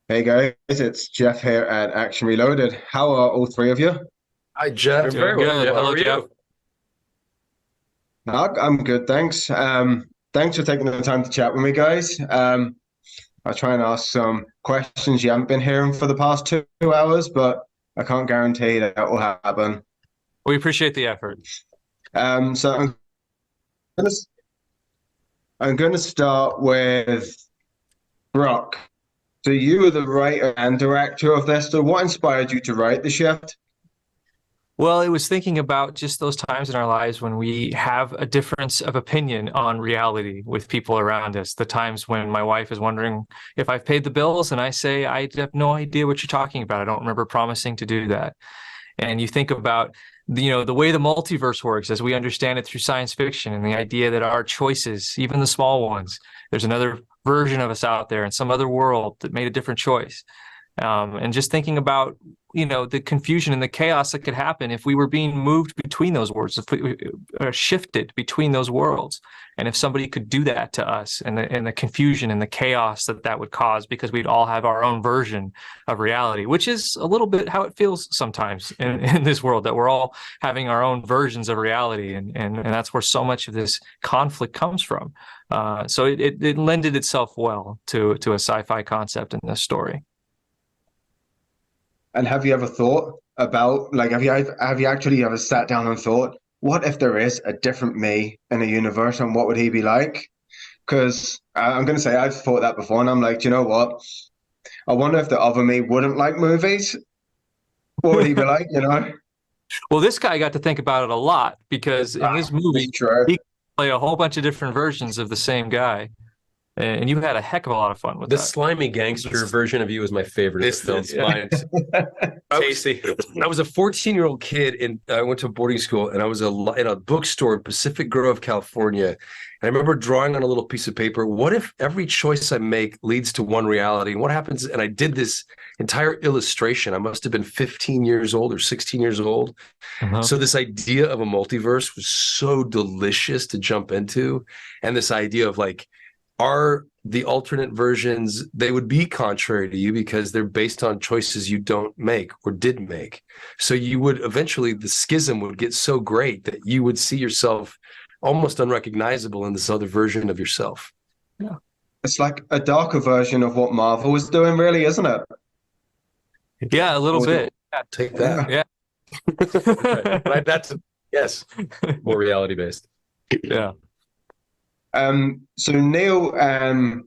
Hey guys, it's Jeff here at Action Reloaded. How are all three of you? Hi, Jeff. Doing Very well, good. Jeff. How Hello, are Jeff. you? I'm good, thanks. Thanks for taking the time to chat with me, guys. I'll try and ask some questions you haven't been hearing for the past 2 hours, but I can't guarantee that will happen. We appreciate the effort. So gonna, I'm going to start with Brock. So you were the writer and director of this. So what inspired you to write the shift? Well, it was thinking about just those times in our lives when we have a difference of opinion on reality with people around us. The times when my wife is wondering if I've paid the bills, and I say, I have no idea what you're talking about. I don't remember promising to do that. And you think about the way the multiverse works as we understand it through science fiction, and the idea that our choices, even the small ones, there's another version of us out there in some other world that made a different choice. And just thinking about the confusion and the chaos that could happen if we were being moved between those worlds, if we shifted between those worlds, and if somebody could do that to us, and the confusion and the chaos that that would cause, because we'd all have our own version of reality, which is a little bit how it feels sometimes in this world, that we're all having our own versions of reality, and that's where so much of this conflict comes from. So it lended itself well to a sci-fi concept in this story. And have you ever thought about like have you actually ever sat down and thought, what if there is a different me in a universe and what would he be like? Because I'm going to say I've thought that before, and I'm like, do you know what? I wonder if the other me wouldn't like movies. What would he be like? You know? Well, this guy got to think about it a lot, because in this It's movie, true. he could play a whole bunch of different versions of the same guy, and you had a heck of a lot of fun with The that. slimy gangster version of you is my favorite of the films. Yeah. Tasty. I was a 14-year-old kid, and I went to boarding school, and I was in a bookstore in Pacific Grove, California. And I remember drawing on a little piece of paper, what if every choice I make leads to one reality? And what happens? And I did this entire illustration. I must have been 15 years old or 16 years old. Uh-huh. So this idea of a multiverse was so delicious to jump into. And this idea of like, are the alternate versions, they would be contrary to you because they're based on choices you don't make or did make. So you would eventually, the schism would get so great that you would see yourself almost unrecognizable in this other version of yourself. Yeah. It's like a darker version of what Marvel was doing, really, isn't it? Yeah, a little bit. Take that. Yeah. Right. That's yes, more reality based. Yeah. So Neil and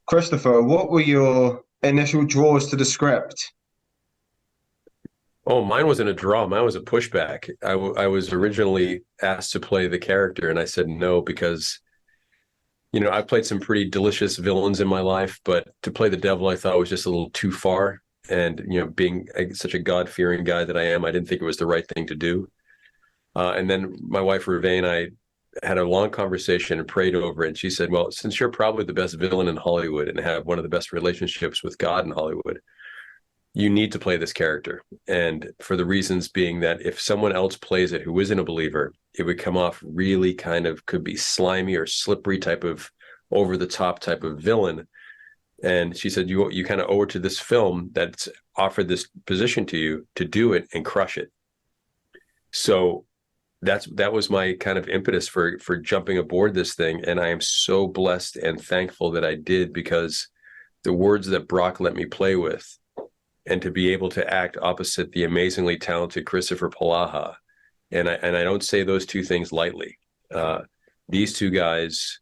Christopher, what were your initial draws to the script? Oh, mine wasn't a draw. Mine was a pushback. I was originally asked to play the character, and I said no because, I played some pretty delicious villains in my life, but to play the devil, I thought was just a little too far. And, being such a God-fearing guy that I am, I didn't think it was the right thing to do. And then my wife, Reve, and I had a long conversation and prayed over it. And she said, well, since you're probably the best villain in Hollywood and have one of the best relationships with God in Hollywood, you need to play this character. And for the reasons being that if someone else plays it who isn't a believer, it would come off really kind of could be slimy or slippery type of over the top type of villain. And she said, you kind of owe it to this film that's offered this position to you to do it and crush it. So that was my kind of impetus for jumping aboard this thing. And I am so blessed and thankful that I did, because the words that Brock let me play with, and to be able to act opposite the amazingly talented Kristoffer Polaha. And I don't say those two things lightly. These two guys,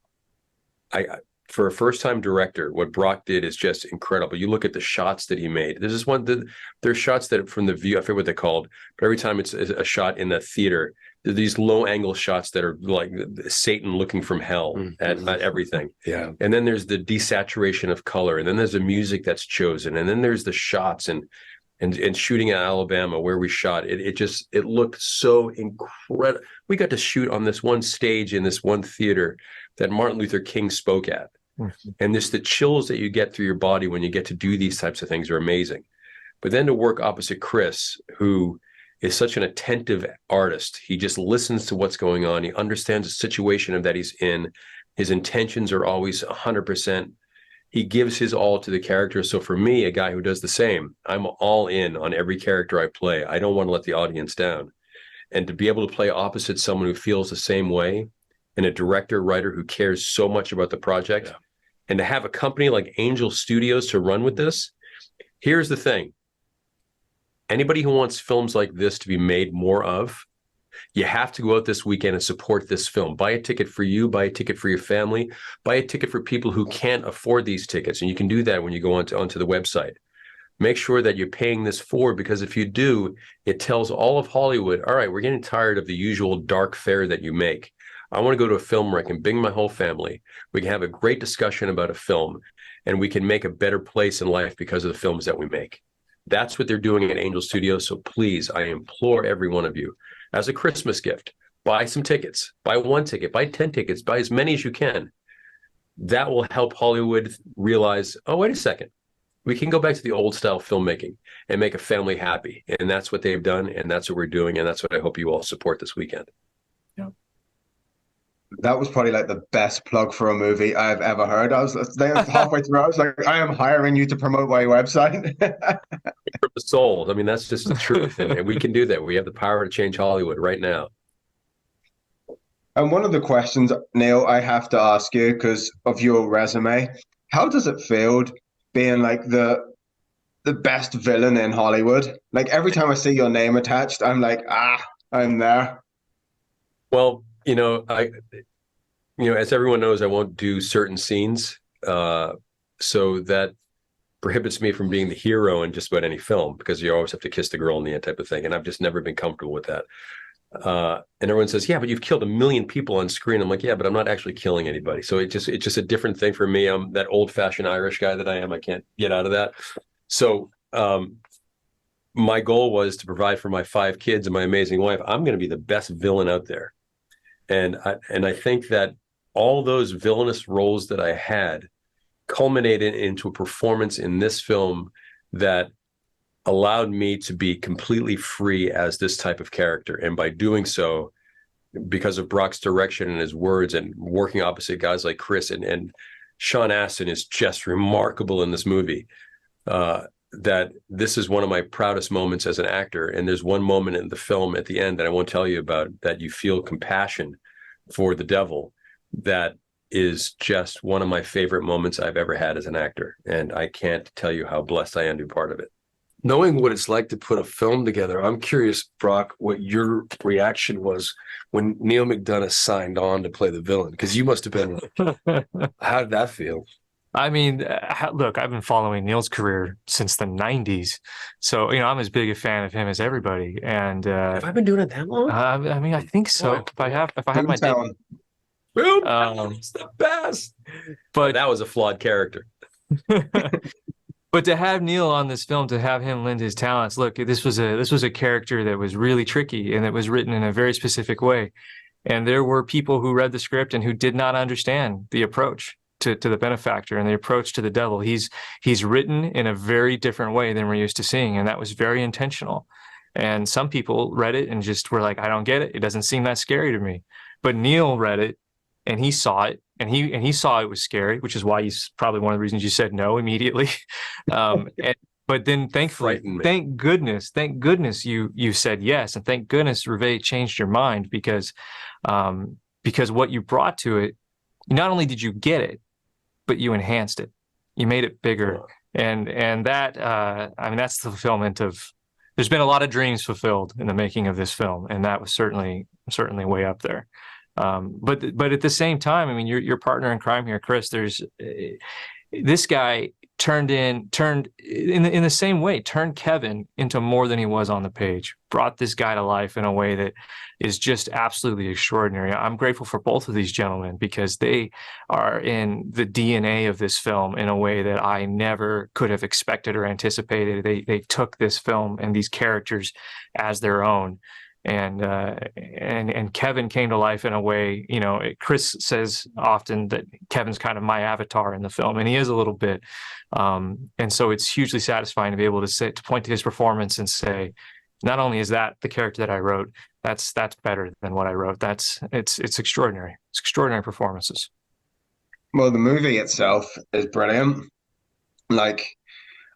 for a first-time director, what Brock did is just incredible. You look at the shots that he made. There's shots that from the view, I forget what they're called, but every time it's a shot in the theater, these low-angle shots that are like Satan looking from hell at everything. Yeah. And then there's the desaturation of color, and then there's the music that's chosen, and then there's the shots and shooting in Alabama where we shot. It looked so incredible. We got to shoot on this one stage in this one theater that Martin Luther King spoke at. Mm-hmm. And the chills that you get through your body when you get to do these types of things are amazing. But then to work opposite Chris, who is such an attentive artist. He just listens to what's going on. He understands the situation that he's in. His intentions are always 100%, he gives his all to the character. So for me, a guy who does the same, I'm all in on every character I play. I don't want to let the audience down. And to be able to play opposite someone who feels the same way, and a director, writer who cares so much about the project, and to have a company like Angel Studios to run with this, here's the thing. Anybody who wants films like this to be made more of, you have to go out this weekend and support this film. Buy a ticket for you, buy a ticket for your family, buy a ticket for people who can't afford these tickets. And you can do that when you go onto the website. Make sure that you're paying this forward, because if you do, it tells all of Hollywood, all right, we're getting tired of the usual dark fare that you make. I want to go to a film where I can bring my whole family. We can have a great discussion about a film, and we can make a better place in life because of the films that we make. That's what they're doing at Angel Studios. So please, I implore every one of you, as a Christmas gift, buy some tickets, buy 1 ticket, buy 10 tickets, buy as many as you can. That will help Hollywood realize, oh, wait a second. We can go back to the old style filmmaking and make a family happy. And that's what they've done. And that's what we're doing. And that's what I hope you all support this weekend. Yeah. That was probably like the best plug for a movie I've ever heard. I was there halfway through. I was like, I am hiring you to promote my website. From the soul. I mean, that's just the truth. And we can do that. We have the power to change Hollywood right now. And one of the questions, Neal, I have to ask you because of your resume, how does it feel being like the best villain in Hollywood? Like every time I see your name attached, I'm like, I'm there. Well, as everyone knows, I won't do certain scenes. So that prohibits me from being the hero in just about any film, because you always have to kiss the girl in the end type of thing. And I've just never been comfortable with that. And everyone says, yeah, but you've killed 1 million people on screen. I'm like, yeah, but I'm not actually killing anybody. So it's just a different thing for me. I'm that old fashioned Irish guy that I am. I can't get out of that. So my goal was to provide for my 5 kids and my amazing wife. I'm going to be the best villain out there. And I think that all those villainous roles that I had culminated into a performance in this film that allowed me to be completely free as this type of character. And by doing so, because of Brock's direction and his words, and working opposite guys like Chris and Sean Astin is just remarkable in this movie, that this is one of my proudest moments as an actor. And there's one moment in the film at the end that I won't tell you about, that you feel compassion for the devil. That is just one of my favorite moments I've ever had as an actor. And I can't tell you how blessed I am to be part of it. Knowing what it's like to put a film together, I'm curious, Brock, what your reaction was when Neal McDonough signed on to play the villain, because you must have been, how did that feel? I mean, look, I've been following Neal's career since the 90s. So, I'm as big a fan of him as everybody. And have I been doing it that long? I mean, I think so. If I have my Town. It's the best. But that was a flawed character. But to have Neal on this film, to have him lend his talents, look, this was a character that was really tricky, and it was written in a very specific way. And there were people who read the script and who did not understand the approach to the benefactor and the approach to the devil. He's written in a very different way than we're used to seeing, and that was very intentional. And some people read it and just were like, I don't get it. It doesn't seem that scary to me. But Neal read it and he saw it, and he saw it was scary, which is why he's probably one of the reasons you said no immediately. But then thankfully, thank goodness you said yes, and thank goodness Hervé changed your mind, because what you brought to it, not only did you get it, but you enhanced it. You made it bigger. And that, I mean, that's the fulfillment of, there's been a lot of dreams fulfilled in the making of this film. And that was certainly way up there. But at the same time, I mean, your partner in crime here, Chris, this guy turned in the same way, turned Kevin into more than he was on the page, brought this guy to life in a way that is just absolutely extraordinary. I'm grateful for both of these gentlemen, because they are in the DNA of this film in a way that I never could have expected or anticipated. They took this film and these characters as their own. And Kevin came to life in a way, Chris says often that Kevin's kind of my avatar in the film, and he is a little bit. And so it's hugely satisfying to be able to point to his performance and say, not only is that the character that I wrote, that's better than what I wrote. It's extraordinary. It's extraordinary performances. Well, the movie itself is brilliant. Like,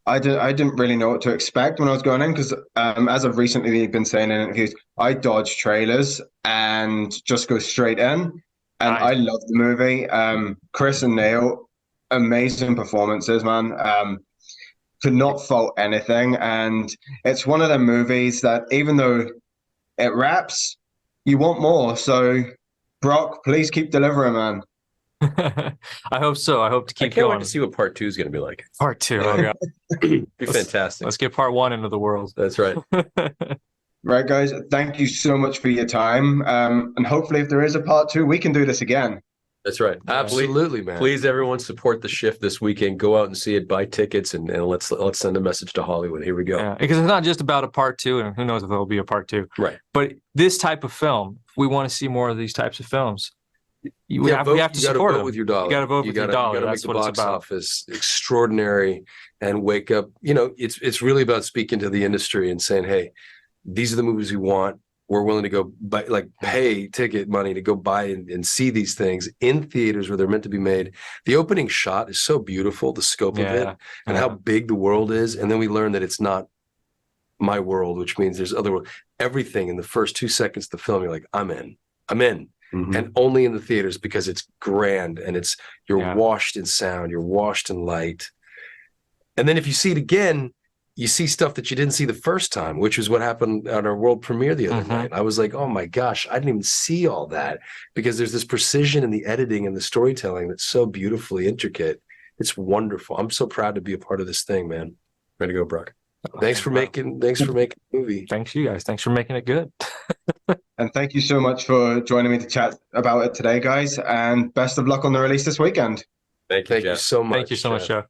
I didn't really know what to expect when I was going in because, as I've recently been saying in interviews, I dodge trailers and just go straight in. And Nice. I love the movie. Chris and Neil, amazing performances, man. Could not fault anything. And it's one of them movies that even though it wraps, you want more. So, Brock, please keep delivering, man. I hope so. I hope to I keep can't wait going. to see what part 2 is going to be like. Part 2. Oh god, Be fantastic. let's get part 1 into the world. That's right. Right, guys, thank you so much for your time. And hopefully, if there is a part 2, we can do this again. That's right. Absolutely, man. Please, everyone, support the shift this weekend. Go out and see it. Buy tickets, and let's send a message to Hollywood. Here we go. Yeah, because it's not just about a part 2, and who knows if there'll be a part 2. Right. But this type of film, we want to see more of these types of films. We have to support them. With your dollar. You got to vote with your dollar. You gotta That's make the what it's box about. office extraordinary and wake up. It's really about speaking to the industry and saying, hey, these are the movies we want. We're willing to go buy, pay ticket money to go buy and see these things in theaters where they're meant to be made. The opening shot is so beautiful, the scope of it and how big the world is. And then we learn that it's not my world, which means there's other world. Everything in the first 2 seconds of the film, you're like, I'm in. Mm-hmm. And only in the theaters because it's grand and you're washed in sound, you're washed in light. And then if you see it again, you see stuff that you didn't see the first time, which is what happened at our world premiere the other night. I was like, oh my gosh, I didn't even see all that because there's this precision in the editing and the storytelling that's so beautifully intricate. It's wonderful. I'm so proud to be a part of this thing, man. Ready to go, Brock. Thanks for making the movie. Thanks you guys. Thanks for making it good. And thank you so much for joining me to chat about it today, guys. And best of luck on the release this weekend. Thank you, Thank you Jeff. so much. Thank you so much, Joe.